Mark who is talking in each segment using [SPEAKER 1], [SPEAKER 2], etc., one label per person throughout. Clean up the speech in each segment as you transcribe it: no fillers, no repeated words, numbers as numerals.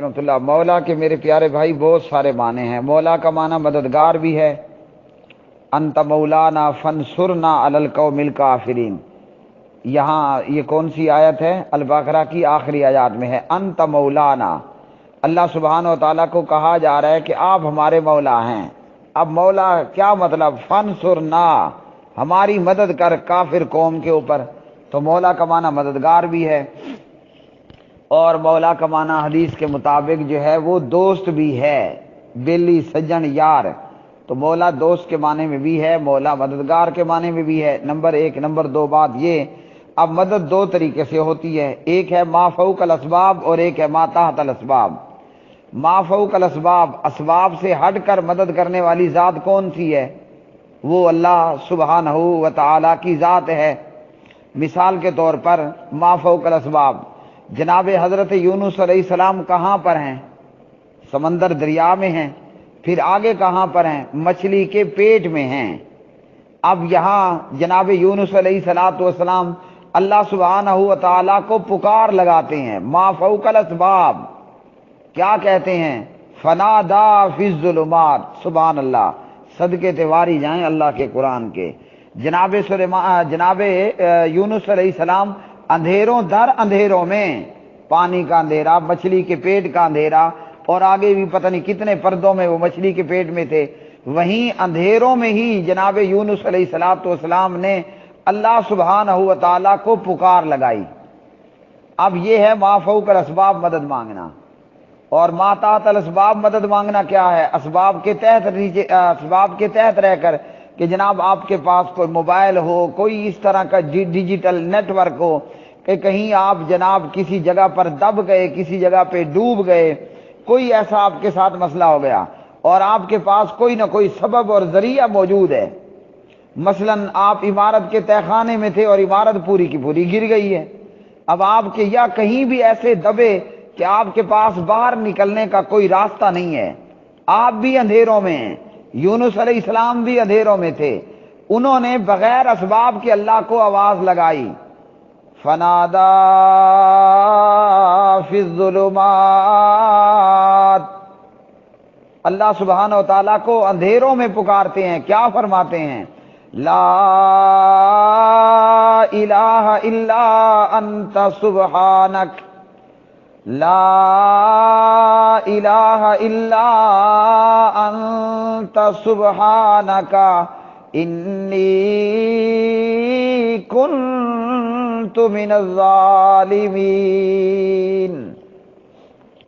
[SPEAKER 1] رحمۃ اللہ۔ مولا کے میرے پیارے بھائی بہت سارے معنی ہیں۔ مولا کا معنی مددگار بھی ہے، انت مولانا فانصرنا علی القوم الکافرین۔ یہاں یہ کون سی آیت ہے؟ البقرہ کی آخری آیات میں ہے، انت مولانا۔ اللہ سبحانہ و تعالیٰ کو کہا جا رہا ہے کہ آپ ہمارے مولا ہیں۔ اب مولا کیا مطلب؟ فانصرنا، ہماری مدد کر کافر قوم کے اوپر۔ تو مولا کا معنی مددگار بھی ہے، اور مولا کا معنی حدیث کے مطابق جو ہے وہ دوست بھی ہے، بیلی سجن یار۔ تو مولا دوست کے معنی میں بھی ہے، مولا مددگار کے معنی میں بھی ہے، نمبر ایک۔ نمبر دو بات یہ، اب مدد دو طریقے سے ہوتی ہے، ایک ہے ما فوق الاسباب اور ایک ہے ما تحت الاسباب۔ ما فوق الاسباب، اسباب سے ہٹ کر مدد کرنے والی ذات کون سی ہے؟ وہ اللہ سبحانہ و تعالیٰ کی ذات ہے۔ مثال کے طور پر ما فوق الاسباب، جناب حضرت یونس علیہ السلام کہاں پر ہیں؟ سمندر دریا میں ہیں۔ پھر آگے کہاں پر ہیں؟ مچھلی کے پیٹ میں ہیں۔ اب یہاں جناب یونس علیہ السلام اللہ سبحانہ و تعالیٰ کو پکار لگاتے ہیں، ما فوق الاسباب کیا کہتے ہیں؟ فنادا فی الظلمات۔ سبحان اللہ، صدقے تیواری جائیں اللہ کے قرآن کے۔ جناب یونس علیہ السلام اندھیروں در اندھیروں میں، پانی کا اندھیرا، مچھلی کے پیٹ کا اندھیرا، اور آگے بھی پتہ نہیں کتنے پردوں میں وہ مچھلی کے پیٹ میں تھے، وہیں اندھیروں میں ہی جناب یونس علیہ السلام نے اللہ سبحانہ و تعالیٰ کو پکار لگائی۔ اب یہ ہے ما فوق الاسباب مدد مانگنا، اور ما تحت الاسباب مدد مانگنا کیا ہے؟ اسباب کے تحت رہ کر، کہ جناب آپ کے پاس کوئی موبائل ہو، کوئی اس طرح کا ڈیجیٹل نیٹ ورک ہو کہ کہیں آپ جناب کسی جگہ پر دب گئے، کسی جگہ پہ ڈوب گئے، کوئی ایسا آپ کے ساتھ مسئلہ ہو گیا اور آپ کے پاس کوئی نہ کوئی سبب اور ذریعہ موجود ہے۔ مثلا آپ عمارت کے تہخانے میں تھے اور عمارت پوری کی پوری گر گئی ہے۔ اب آپ کے یا کہیں بھی ایسے دبے کہ آپ کے پاس باہر نکلنے کا کوئی راستہ نہیں ہے، آپ بھی اندھیروں میں ہیں، یونس علیہ السلام بھی اندھیروں میں تھے، انہوں نے بغیر اسباب کے اللہ کو آواز لگائی، فنادا فی الظلمات۔ اللہ سبحانہ و تعالیٰ کو اندھیروں میں پکارتے ہیں، کیا فرماتے ہیں؟ لا الہ الا انت سبحانک، لا الہ الا انت سبحانک انی کنت من الظالمین۔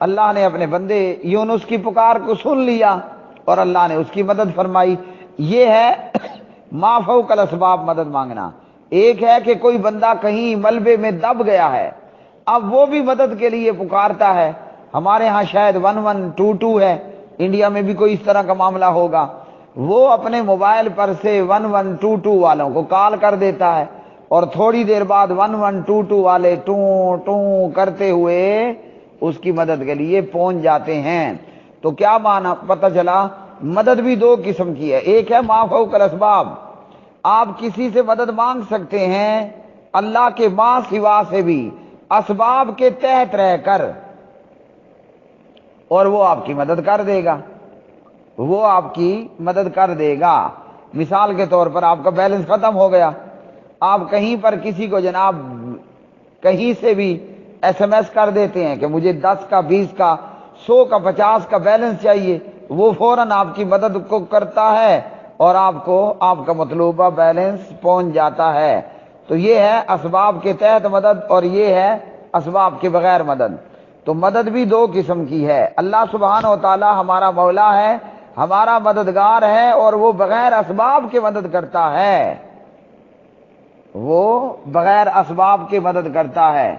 [SPEAKER 1] اللہ نے اپنے بندے یونس کی پکار کو سن لیا اور اللہ نے اس کی مدد فرمائی۔ یہ ہے ما فوق الاسباب مدد مانگنا۔ ایک ہے کہ کوئی بندہ کہیں ملبے میں دب گیا ہے، اب وہ بھی مدد کے لیے پکارتا ہے۔ ہمارے ہاں شاید 1122 ہے، انڈیا میں بھی کوئی اس طرح کا معاملہ ہوگا، وہ اپنے موبائل پر سے 1122 والوں کو کال کر دیتا ہے اور تھوڑی دیر بعد 1122 والے ٹوں ٹوں کرتے ہوئے اس کی مدد کے لیے پہنچ جاتے ہیں۔ تو کیا معنی پتہ چلا؟ مدد بھی دو قسم کی ہے، ایک ہے ما فوق الاسباب، آپ کسی سے مدد مانگ سکتے ہیں اللہ کے ماں سوا سے بھی، اسباب کے تحت رہ کر، اور وہ آپ کی مدد کر دے گا، وہ آپ کی مدد کر دے گا۔ مثال کے طور پر آپ کا بیلنس ختم ہو گیا، آپ کہیں پر کسی کو جناب کہیں سے بھی ایس ایم ایس کر دیتے ہیں کہ مجھے 10 کا 20 کا 100 کا 50 کا بیلنس چاہیے، وہ فوراً آپ کی مدد کو کرتا ہے اور آپ کو آپ کا مطلوبہ بیلنس پہنچ جاتا ہے۔ تو یہ ہے اسباب کے تحت مدد اور یہ ہے اسباب کے بغیر مدد۔ تو مدد بھی دو قسم کی ہے، اللہ سبحانہ و تعالی ہمارا مولا ہے، ہمارا مددگار ہے، اور وہ بغیر اسباب کے مدد کرتا ہے، وہ بغیر اسباب کے مدد کرتا ہے۔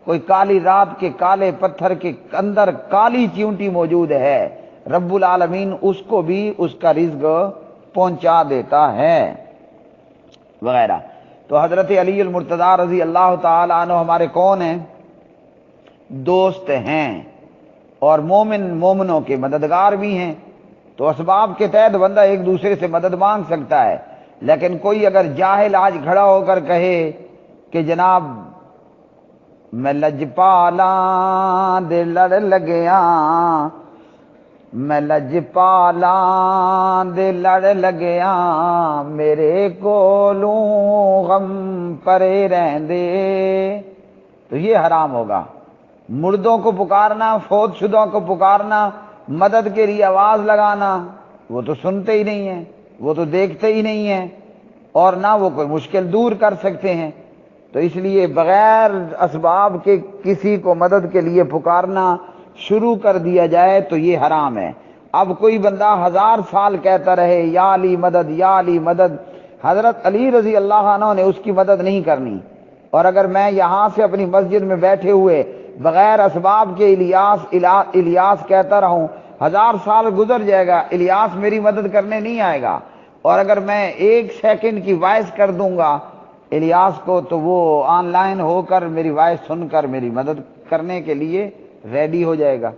[SPEAKER 1] کوئی کالی رات کے کالے پتھر کے اندر کالی چیونٹی موجود ہے، رب العالمین اس کو بھی اس کا رزق پہنچا دیتا ہے وغیرہ۔ تو حضرت علی المرتضی رضی اللہ تعالی عنہ ہمارے کون ہیں؟ دوست ہیں، اور مومنوں کے مددگار بھی ہیں۔ تو اسباب کے تحت بندہ ایک دوسرے سے مدد مانگ سکتا ہے، لیکن کوئی اگر جاہل آج کھڑا ہو کر کہے کہ جناب میں لجپالاں دے لڑ لگیاں، میں لجپالاں دے لڑ لگیاں، میرے کولوں غم پرے رہندے۔ تو یہ حرام ہوگا۔ مردوں کو پکارنا، فوت شدوں کو پکارنا، مدد کے لیے آواز لگانا، وہ تو سنتے ہی نہیں ہیں، وہ تو دیکھتے ہی نہیں ہیں، اور نہ وہ کوئی مشکل دور کر سکتے ہیں۔ تو اس لیے بغیر اسباب کے کسی کو مدد کے لیے پکارنا شروع کر دیا جائے تو یہ حرام ہے۔ اب کوئی بندہ 1000 سال کہتا رہے یا علی مدد یا علی مدد، حضرت علی رضی اللہ عنہ نے اس کی مدد نہیں کرنی۔ اور اگر میں یہاں سے اپنی مسجد میں بیٹھے ہوئے بغیر اسباب کے الیاس الیاس کہتا رہوں، 1000 سال گزر جائے گا، الیاس میری مدد کرنے نہیں آئے گا۔ اور اگر میں 1 سیکنڈ کی وائس کر دوں گا الیاس کو تو وہ آن لائن ہو کر میری وائس سن کر میری مدد کرنے کے لیے ریڈی ہو جائے گا۔